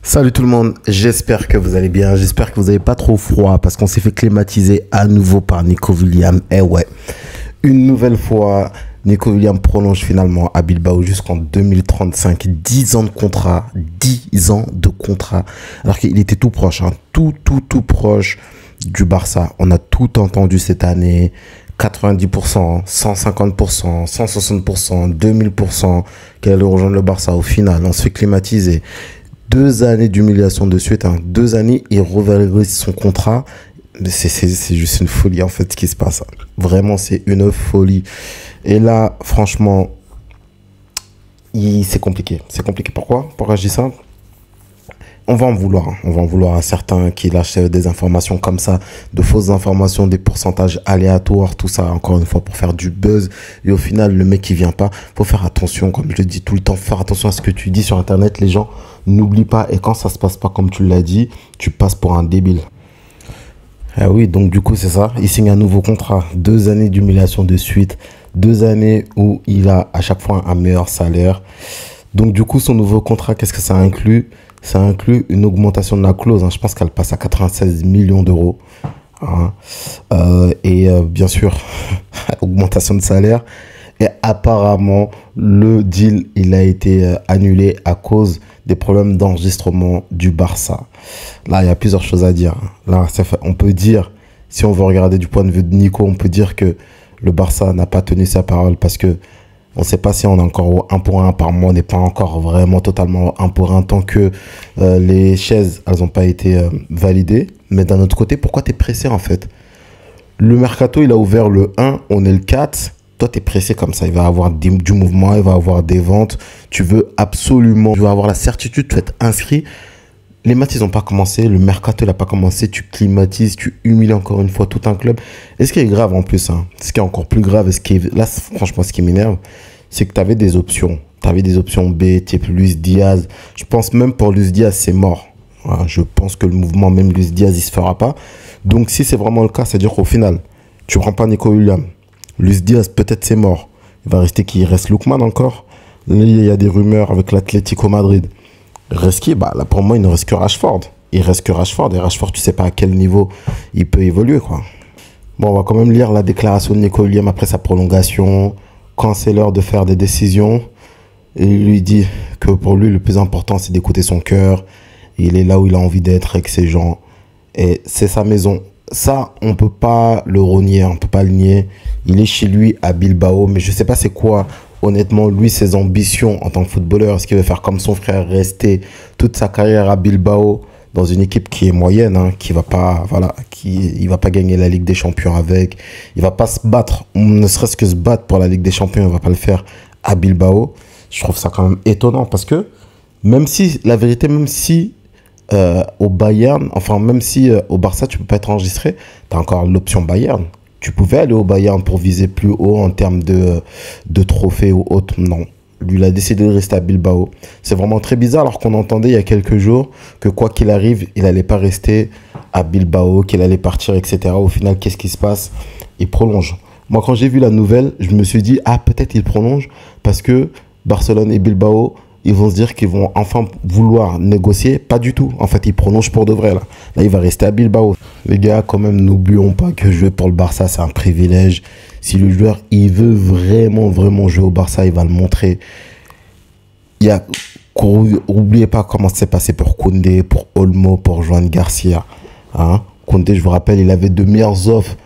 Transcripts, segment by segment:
Salut tout le monde, j'espère que vous allez bien, j'espère que vous n'avez pas trop froid parce qu'on s'est fait climatiser à nouveau par Nico Williams. Eh ouais, une nouvelle fois, Nico Williams prolonge finalement à Bilbao jusqu'en 2035, 10 ans de contrat, 10 ans de contrat, alors qu'il était tout proche, hein, tout proche du Barça. On a tout entendu cette année, 90%, 150%, 160%, 2000% qu'elle allait rejoindre le Barça. Au final, on se fait climatiser. 2 années d'humiliation de suite, hein. 2 années, il revalorise son contrat. C'est juste une folie en fait ce qui se passe. Vraiment, c'est une folie. Et là, franchement, c'est compliqué. C'est compliqué. Pourquoi je dis ça? On va en vouloir. On va en vouloir à certains qui lâchent des informations comme ça, de fausses informations, des pourcentages aléatoires, tout ça, encore une fois, pour faire du buzz. Et au final, le mec, il vient pas. Faut faire attention, comme je le dis tout le temps, faire attention à ce que tu dis sur Internet. Les gens, n'oublie pas. Et quand ça se passe pas comme tu l'as dit, tu passes pour un débile. Ah oui, donc du coup, c'est ça. Il signe un nouveau contrat. 2 années d'humiliation de suite. 2 années où il a à chaque fois un meilleur salaire. Donc du coup, son nouveau contrat, qu'est-ce que ça inclut? Ça inclut une augmentation de la clause. Hein. Je pense qu'elle passe à 96 millions d'euros. Hein. Bien sûr, augmentation de salaire. Et apparemment, le deal, il a été annulé à cause des problèmes d'enregistrement du Barça. Là, il y a plusieurs choses à dire. Là, on peut dire, si on veut regarder du point de vue de Nico, on peut dire que le Barça n'a pas tenu sa parole parce que on ne sait pas si on est encore au 1 pour 1 par mois, on n'est pas encore vraiment totalement 1 pour 1 tant que les chaises, elles n'ont pas été validées. Mais d'un autre côté, pourquoi tu es pressé en fait? Le mercato, il a ouvert le 1, on est le 4. Toi, tu es pressé comme ça. Il va y avoir du mouvement, il va y avoir des ventes. Tu veux avoir la certitude, tu vas être inscrit. Les matchs, ils n'ont pas commencé. Le mercato, il n'a pas commencé. Tu climatises, tu humilies encore une fois tout un club. Et ce qui est grave en plus, hein, ce qui est encore plus grave, là, franchement, ce qui m'énerve, c'est que tu avais des options. Tu avais des options B, type Luis Diaz. Je pense même pour Luis Diaz, c'est mort. Voilà, je pense que le mouvement, même Luis Diaz, il ne se fera pas. Donc, si c'est vraiment le cas, c'est-à-dire qu'au final, tu ne prends pas Nico Williams. Luis Diaz, peut-être c'est mort. Il va rester qui? Il reste Lookman encore. Là, il y a des rumeurs avec l'Atlético Madrid. Reste qui? Bah, là, pour moi, il ne reste que Rashford. Il reste que Rashford. Et Rashford, tu ne sais pas à quel niveau il peut évoluer, quoi. Bon, on va quand même lire la déclaration de Nico Williams après sa prolongation. Quand c'est l'heure de faire des décisions, il lui dit que pour lui, le plus important, c'est d'écouter son cœur. Il est là où il a envie d'être avec ses gens. Et c'est sa maison. Ça, on ne peut pas le renier, on ne peut pas le nier. Il est chez lui à Bilbao, mais je ne sais pas c'est quoi, honnêtement, lui, ses ambitions en tant que footballeur. Est-ce qu'il veut faire comme son frère, rester toute sa carrière à Bilbao dans une équipe qui est moyenne, hein, qui va pas, voilà, il va pas gagner la Ligue des Champions avec, il va pas se battre, ne serait-ce que se battre pour la Ligue des Champions, il va pas le faire à Bilbao. Je trouve ça quand même étonnant parce que même si, la vérité, même si au Bayern, enfin même si au Barça tu peux pas être enregistré, tu as encore l'option Bayern. Tu pouvais aller au Bayern pour viser plus haut en termes de trophées ou autre. Non, lui il a décidé de rester à Bilbao. C'est vraiment très bizarre alors qu'on entendait il y a quelques jours que quoi qu'il arrive, il allait pas rester à Bilbao, qu'il allait partir, etc. Au final, qu'est-ce qui se passe? Il prolonge. Moi, quand j'ai vu la nouvelle, je me suis dit, ah, peut-être il prolonge parce que Barcelone et Bilbao, ils vont se dire qu'ils vont enfin vouloir négocier. Pas du tout. En fait, ils prolongent pour de vrai. Là, il va rester à Bilbao. Les gars, quand même, n'oublions pas que jouer pour le Barça, c'est un privilège. Si le joueur, il veut vraiment jouer au Barça, il va le montrer. N'oubliez pas comment c'est passé pour Koundé, pour Olmo, pour Joan Garcia. Hein? Koundé, je vous rappelle, il avait de meilleures offres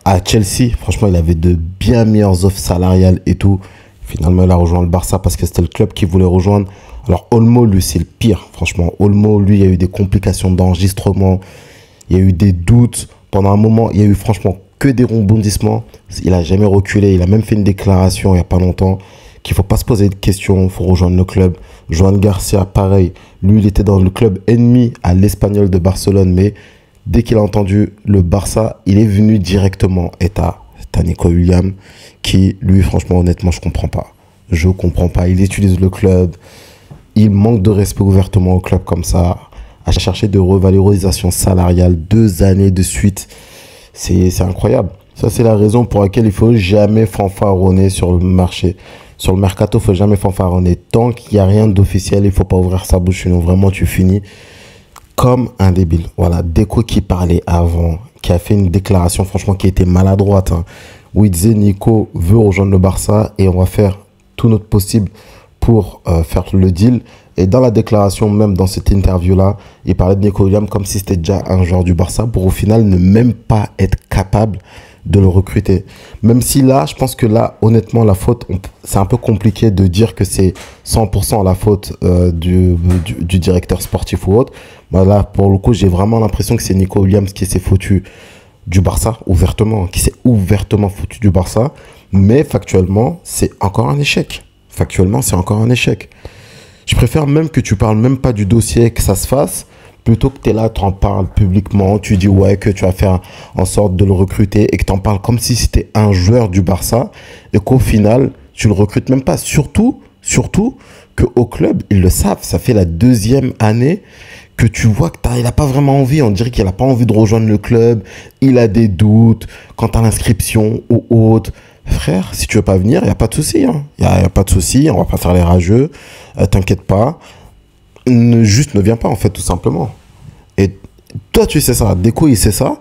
à Chelsea. Franchement, il avait de bien meilleures offres salariales et tout. Finalement, il a rejoint le Barça parce que c'était le club qu'il voulait rejoindre. Alors, Olmo, lui, c'est le pire. Franchement, Olmo, lui, il y a eu des complications d'enregistrement. Il y a eu des doutes. Pendant un moment, il y a eu franchement que des rebondissements. Il n'a jamais reculé. Il a même fait une déclaration il n'y a pas longtemps qu'il ne faut pas se poser de questions. Il faut rejoindre le club. Joan Garcia, pareil. Lui, il était dans le club ennemi à l'Espagnol de Barcelone. Mais dès qu'il a entendu le Barça, il est venu directement. Et t'as Nico Williams qui, lui, franchement, honnêtement, je comprends pas. Je comprends pas. Il utilise le club. Il manque de respect ouvertement au club comme ça. À chercher de revalorisation salariale 2 années de suite. C'est incroyable. Ça, c'est la raison pour laquelle il faut jamais fanfaronner sur le marché. Sur le mercato, faut jamais fanfaronner. Tant qu'il n'y a rien d'officiel, il faut pas ouvrir sa bouche, sinon vraiment tu finis comme un débile. Voilà, Deco qui parlait avant, qui a fait une déclaration franchement qui était maladroite, hein, où il disait Nico veut rejoindre le Barça et on va faire tout notre possible pour faire le deal. Et dans la déclaration, même dans cette interview-là, il parlait de Nico Williams comme si c'était déjà un joueur du Barça pour au final ne même pas être capable de le recruter. Même si là, je pense que là, honnêtement, la faute, c'est un peu compliqué de dire que c'est 100% la faute du directeur sportif ou autre. Bah là, pour le coup, j'ai vraiment l'impression que c'est Nico Williams qui s'est foutu du Barça, ouvertement, qui s'est ouvertement foutu du Barça. Mais factuellement, c'est encore un échec. Factuellement, c'est encore un échec. Je préfère même que tu parles même pas du dossier, que ça se fasse, plutôt que tu es là, tu en parles publiquement, tu dis ouais que tu vas faire en sorte de le recruter et que tu en parles comme si c'était un joueur du Barça et qu'au final, tu le recrutes même pas. Surtout qu'au club, ils le savent, ça fait la 2e année que tu vois qu'il n'a pas vraiment envie, on dirait qu'il n'a pas envie de rejoindre le club, il a des doutes quant à l'inscription ou autre. Frère, si tu veux pas venir, il n'y a pas de souci. Hein. Y a pas de souci, on va pas faire les rageux, t'inquiète pas. Juste ne viens pas, en fait, tout simplement. Et toi, tu sais ça, Deco, il sait ça.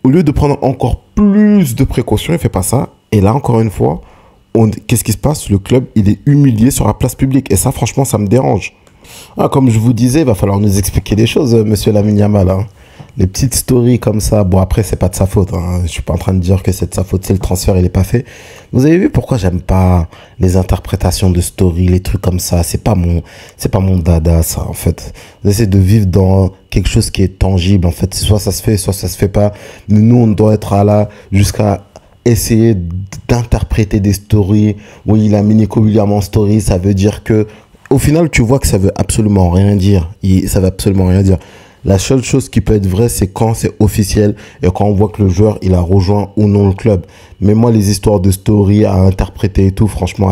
Au lieu de prendre encore plus de précautions, il fait pas ça. Et là, encore une fois, qu'est-ce qui se passe? Le club, il est humilié sur la place publique. Et ça, franchement, ça me dérange. Ah, comme je vous disais, il va falloir nous expliquer des choses, monsieur Lamine Yamal. Hein. Les petites stories comme ça, bon après c'est pas de sa faute, hein. Je suis pas en train de dire que c'est de sa faute, c'est le transfert il est pas fait. Vous avez vu pourquoi j'aime pas les interprétations de stories, les trucs comme ça, c'est pas mon dada ça en fait. J'essaie de vivre dans quelque chose qui est tangible en fait, soit ça se fait, soit ça se fait pas. Mais nous on doit être là jusqu'à essayer d'interpréter des stories. Oui, il a mis Nico Williams en story, ça veut dire que au final tu vois que ça veut absolument rien dire. Ça veut absolument rien dire. La seule chose qui peut être vraie, c'est quand c'est officiel et quand on voit que le joueur, il a rejoint ou non le club. Mais moi, les histoires de story à interpréter et tout, franchement,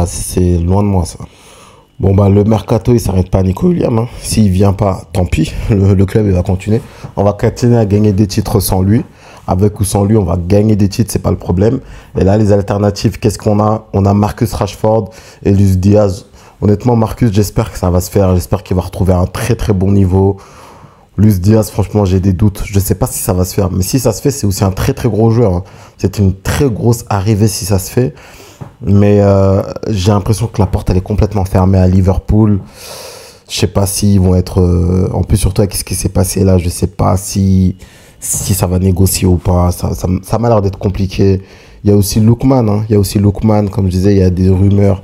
c'est loin de moi, ça. Bon, bah, le mercato, il s'arrête pas à Nico Williams. Hein. S'il vient pas, tant pis. Le club, il va continuer. On va continuer à gagner des titres sans lui. Avec ou sans lui, on va gagner des titres, c'est pas le problème. Et là, les alternatives, qu'est-ce qu'on a? On a Marcus Rashford et Luis Diaz. Honnêtement, Marcus, j'espère que ça va se faire. J'espère qu'il va retrouver un très très bon niveau. Luis Diaz, franchement, j'ai des doutes. Je ne sais pas si ça va se faire. Mais si ça se fait, c'est aussi un très très gros joueur. Hein. C'est une très grosse arrivée si ça se fait. Mais j'ai l'impression que la porte, elle est complètement fermée à Liverpool. Je ne sais pas s'ils vont être... en plus, surtout avec ce qui s'est passé là, je ne sais pas si ça va négocier ou pas. Ça m'a l'air d'être compliqué. Il y a aussi Lookman. Hein. Il y a aussi Lookman. Comme je disais, il y a des rumeurs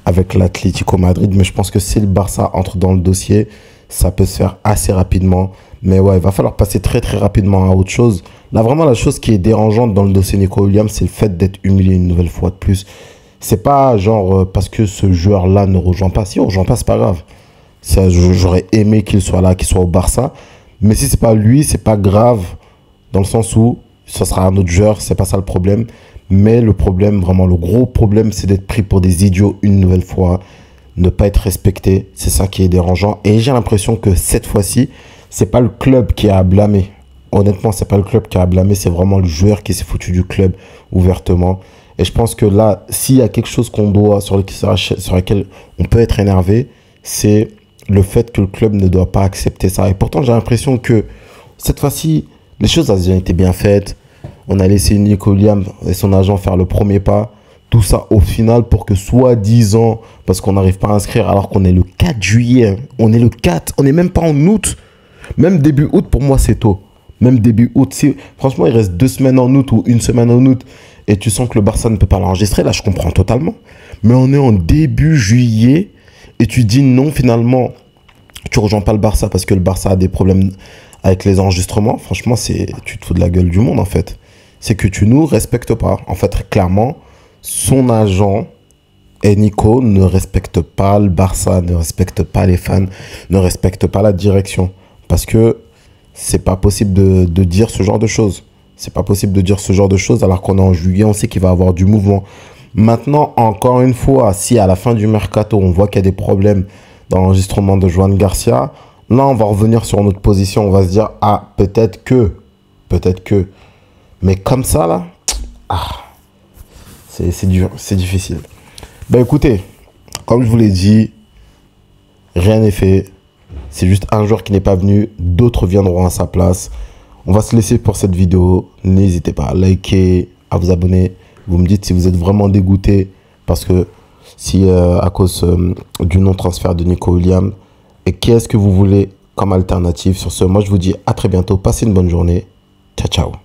avec l'Atlético Madrid, mais je pense que si le Barça entre dans le dossier, ça peut se faire assez rapidement. Mais ouais, il va falloir passer très très rapidement à autre chose. Là, vraiment, la chose qui est dérangeante dans le dossier Nico Williams, c'est le fait d'être humilié une nouvelle fois de plus. C'est pas genre parce que ce joueur-là ne rejoint pas. Si on ne rejoint pas, c'est pas grave. J'aurais aimé qu'il soit là, qu'il soit au Barça. Mais si c'est pas lui, c'est pas grave. Dans le sens où ce sera un autre joueur, c'est pas ça le problème. Mais le problème, vraiment le gros problème, c'est d'être pris pour des idiots une nouvelle fois, ne pas être respecté, c'est ça qui est dérangeant. Et j'ai l'impression que cette fois-ci, c'est pas le club qui a à blâmer. Honnêtement, c'est pas le club qui a à blâmer, c'est vraiment le joueur qui s'est foutu du club ouvertement. Et je pense que là, s'il y a quelque chose qu'on doit, sur lequel on peut être énervé, c'est le fait que le club ne doit pas accepter ça. Et pourtant, j'ai l'impression que cette fois-ci, les choses ont été bien faites. On a laissé Nico Williams et son agent faire le premier pas. Tout ça au final pour que soi-disant, parce qu'on n'arrive pas à inscrire alors qu'on est le 4 juillet. Hein. On est le 4, on n'est même pas en août. Même début août, pour moi, c'est tôt. Même début août. Si, franchement, il reste 2 semaines en août ou 1 semaine en août et tu sens que le Barça ne peut pas l'enregistrer, là, je comprends totalement. Mais on est en début juillet et tu dis non, finalement, tu ne rejoins pas le Barça parce que le Barça a des problèmes avec les enregistrements. Franchement, tu te fous de la gueule du monde, en fait. C'est que tu nous respectes pas. En fait, clairement, son agent et Nico ne respectent pas le Barça, ne respectent pas les fans, ne respectent pas la direction. Parce que c'est pas possible de dire ce genre de choses. C'est pas possible de dire ce genre de choses alors qu'on est en juillet, on sait qu'il va y avoir du mouvement. Maintenant, encore une fois, si à la fin du mercato, on voit qu'il y a des problèmes dans l'enregistrement de Joan Garcia, là, on va revenir sur notre position. On va se dire, ah, peut-être que. Mais comme ça, là, c'est dur, c'est difficile. Ben écoutez, comme je vous l'ai dit, rien n'est fait. C'est juste un joueur qui n'est pas venu, d'autres viendront à sa place. On va se laisser pour cette vidéo. N'hésitez pas à liker, à vous abonner. Vous me dites si vous êtes vraiment dégoûté parce que si à cause du non-transfert de Nico Williams, et qu'est-ce que vous voulez comme alternative. Sur ce, moi je vous dis à très bientôt. Passez une bonne journée. Ciao, ciao.